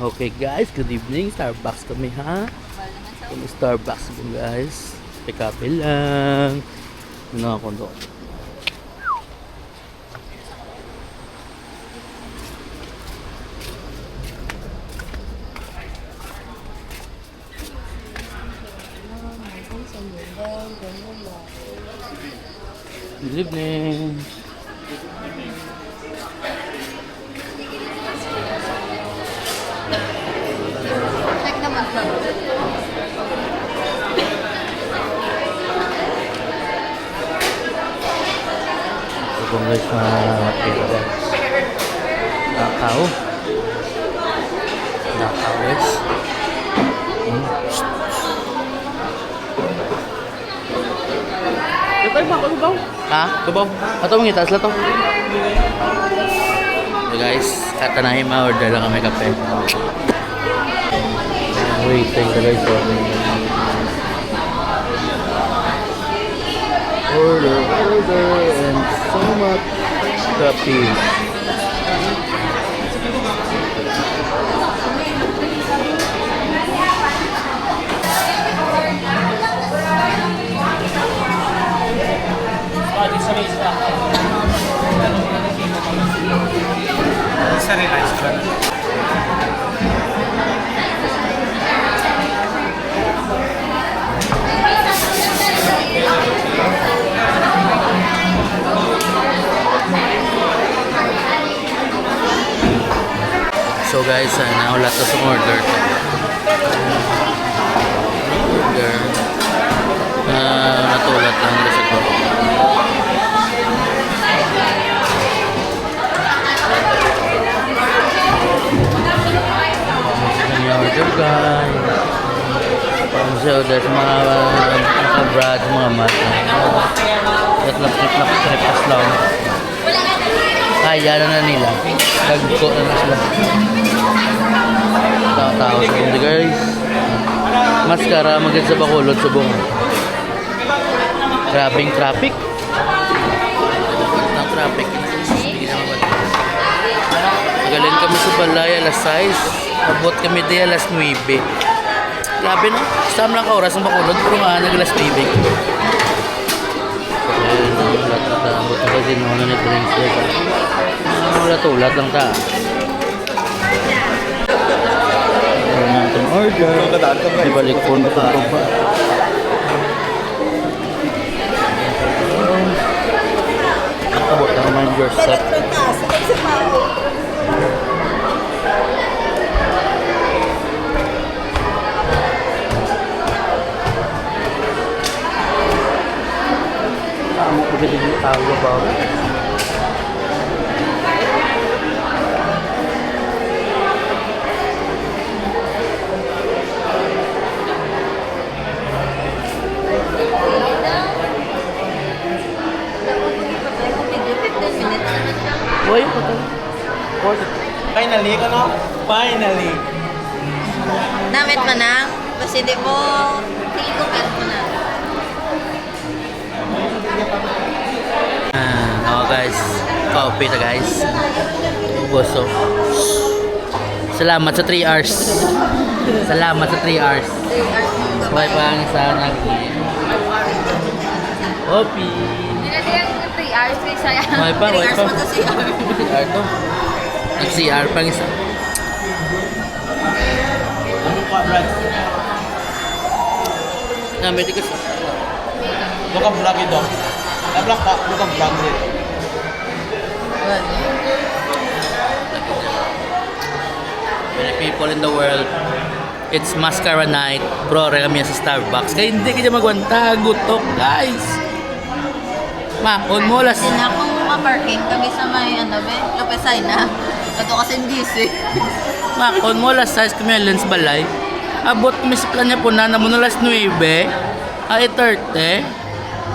Okay guys, good evening. Starbucks kami ha. Kami Starbucks po guys. Pick up lang. Ano ako doon? Good evening. Check naman lang. So kung guys makakita guys. Nakaw. Nakaw guys. Ito ba? Ano ba? Ha? Ito Ato mong itas lang to. So guys, katanahin ma-order lang kami kape. Wait, thank you guys. Order and so much coffee. Isa rin ice cream. So guys, naulat na sa order to. Order. Natulat lang nila sa ko. Kanya order guys. Pang-order sa mga brad, mga mata. Tripas lang. Kaya na nila. Nagko na sila. Tao-tao sa kundi guys. Maskara magand sa Bacolod, Subong. Grabing traffic. Ang traffic. Hindi na mabalik. Magaling kami sa balay alas 6. Abot kami di alas 9. Grabe no? Saan lang ka oras ng Bacolod pero nga nag-alas 9. Abot na kasi nung ano ni drinks dito. Ulat-ulat lang ta. Para natin order. Ibalik po na ito pa. Abot na naman your set. Amo ko din yung tawag ba? Uy, patay. Finally, ano? Finally. Namit mo na? Kasi di mo, tingin ko pet mo na. Oh guys, coffee na guys. Gusto. Salamat sa 3 hours. Salamat sa 3 hours. May pang isa nag coffee. Hindi na din yung 3 hours, saya. May pa, may 3 hours pa. mo to CR. CR to. Nag-CR pang isa. Ano pa, Brad? Namit ko siya. Look ang vlog ito. Na-vlog pa. Look ang vlog ito. Many people in the world. It's mascara night. Pro kami sa Starbucks. Kaya hindi kaya magwanta. Gutok guys. Makon mo las. Hindi na akong ma-parking kami sa may Lopesay na. Ito kasi hindi Makon mo las 6 kami lens balay. Abot kami sa planya po na mo na las 9. Ay 30.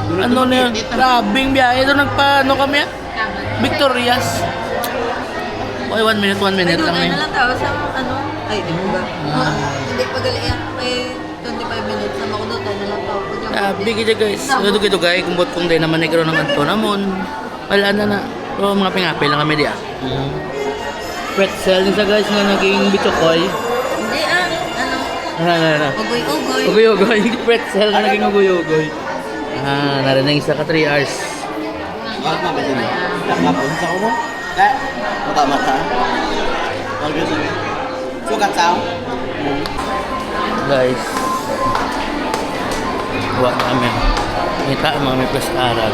Ano na yun? Grabing biyahe. Ito nagpaano kami ah? Victorias. Okay, 1 minute Ay, lang doon eh. na lang tao sa ay, di mo ba? Hindi pa galing yan. May 25 minutes na ako doon. Tayo na lang tao. Grabe kita guys. Ito kito guys. Kung ba't kung di naman nagkaroon ng anto namon. Wala na na. Pero mga pingapi lang kami di ah. pretzel nisa guys nga naging bichokoy. Hindi Ano? ugoy-ugoy. Ugoy-ugoy. Pretzel na naging ugoy-ugoy. Narinig isa ka 3 hours. Bakit na ba yun? Nakapunta ko mo? Mata-mata. Sige. Sukat sao? Guys. Buwa namin. Kita ang mga may plastaran.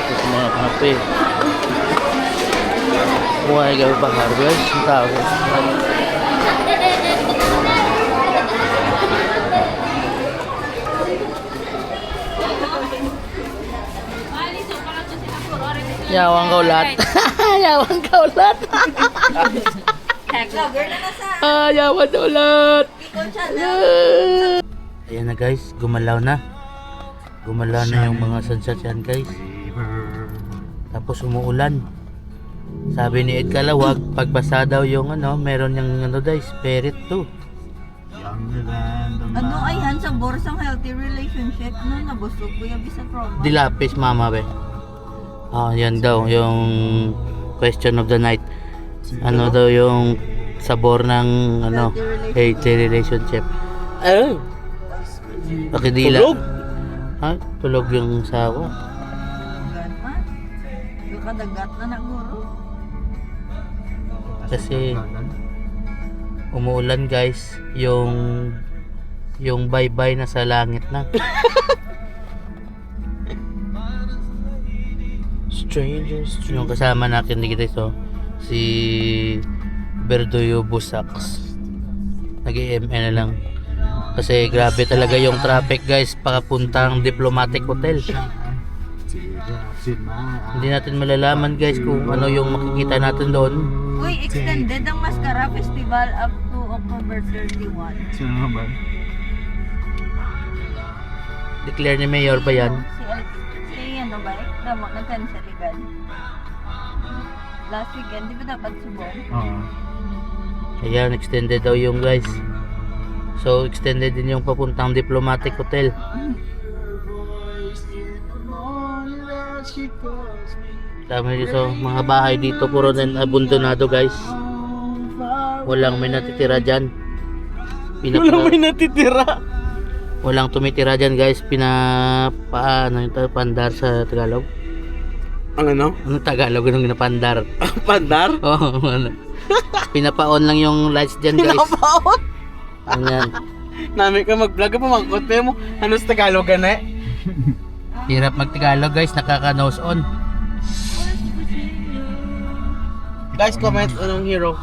Ito mga kape. Buhay gabi bakar guys. Ang tao guys. Yawang kaulat. Yawang kaulat. Vlogger na sa. Yawang kaulat. Ikaw siya na. Ayan na guys, gumalaw na. Gumalaw na yung mga sunset yan guys. Tapos umuulan. Sabi ni Ed Kalawag, pagbasa daw yung meron yung guys, spirit too. Ano ayan sa borsang healthy relationship? Ano nabusog ko yung bisa trauma? Dilapis mama be. Yan daw yung question of the night. Ano daw yung sabor ng healthy relationship. Ay. Pakidila. Tulog? Tulog yung sawa. Gana. Yung kadagat na naguro. Kasi umuulan guys, yung bye-bye na sa langit na. Strangers. Yung kasama natin dito ito, si Berdoyo Busaks. Nag-EMN na lang. Kasi grabe talaga yung traffic guys, pakapuntang Diplomatic Hotel. Hindi natin malalaman guys kung ano yung makikita natin doon. Uy, extended ang Mascara Festival up to October 31. Sino ba? Declare ni Mayor ba yan? Si ano ba eh? Damo, nag-cancel agad. Last weekend, di ba dapat subong? Oo. Ayan, extended daw yung guys. So, extended din yung papuntang Diplomatic Hotel. Dami dito, mga bahay dito, puro na abundonado guys. Walang may natitira dyan. Walang may natitira. Walang tumitira dyan guys. Paano yung pandar sa Tagalog? Ang ano? Ano Tagalog? Anong pinapandar? Pandar? Oo, ano. Pinapaon lang yung lights dyan guys. Pinapaon? Ayan. Nami ka mag-vlog pa magkote mo. Ano sa Tagalog ka na eh? Hirap mag-Tagalog guys, nakaka-nose on. Guys, comment anong hero.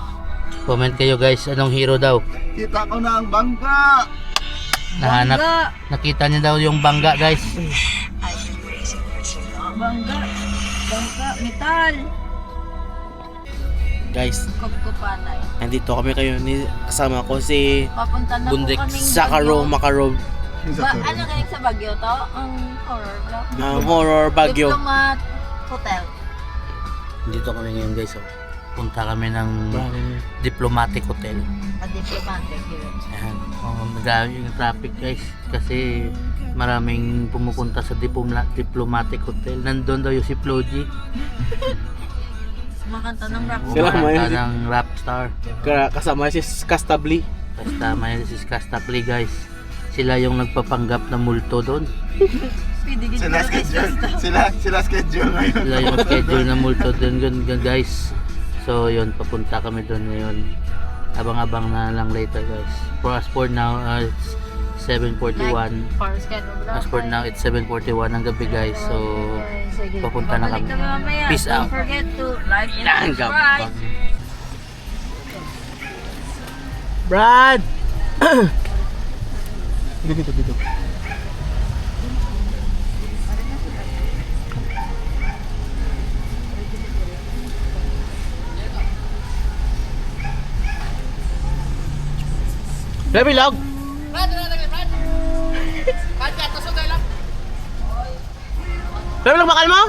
Comment kayo guys, anong hero daw? Kita ko na ang bangka. Nahanap, nakita niyo daw yung bangga guys. Bangga, metal. Guys, Kupkupanay. nandito kami kayo ni kasama ko si Papunta na Bundik po kaming Sakaro Baguio. Makarov. Ano kayo sa Baguio to? Ang horror vlog? Horror Baguio. Diplomat Hotel. Dito kami ngayon guys. Punta kami ng Diplomatic Hotel. Diplomatic yun. Ayan. Nagawa yung traffic guys. Kasi maraming pumupunta sa Diplomatic Hotel. Nandun daw yung si Floji. Makanta ng rap. Sila Kumanta may- ng rap star. Kasama si Castabli. Basta may si Castapli guys. Sila yung nagpapanggap na multo doon. Sila schedule. Sila schedule ngayon. Sila yung schedule na multo doon guys. So yun, papunta kami doon ngayon. Abang-abang na lang later guys. As for now, it's 7:41. As for now, it's 7:41 ng gabi guys. So, papunta na kami. Peace out. Don't forget to like and Ilang subscribe. gampang. Brad! Dito. Baby log. Baby log, bakal mo?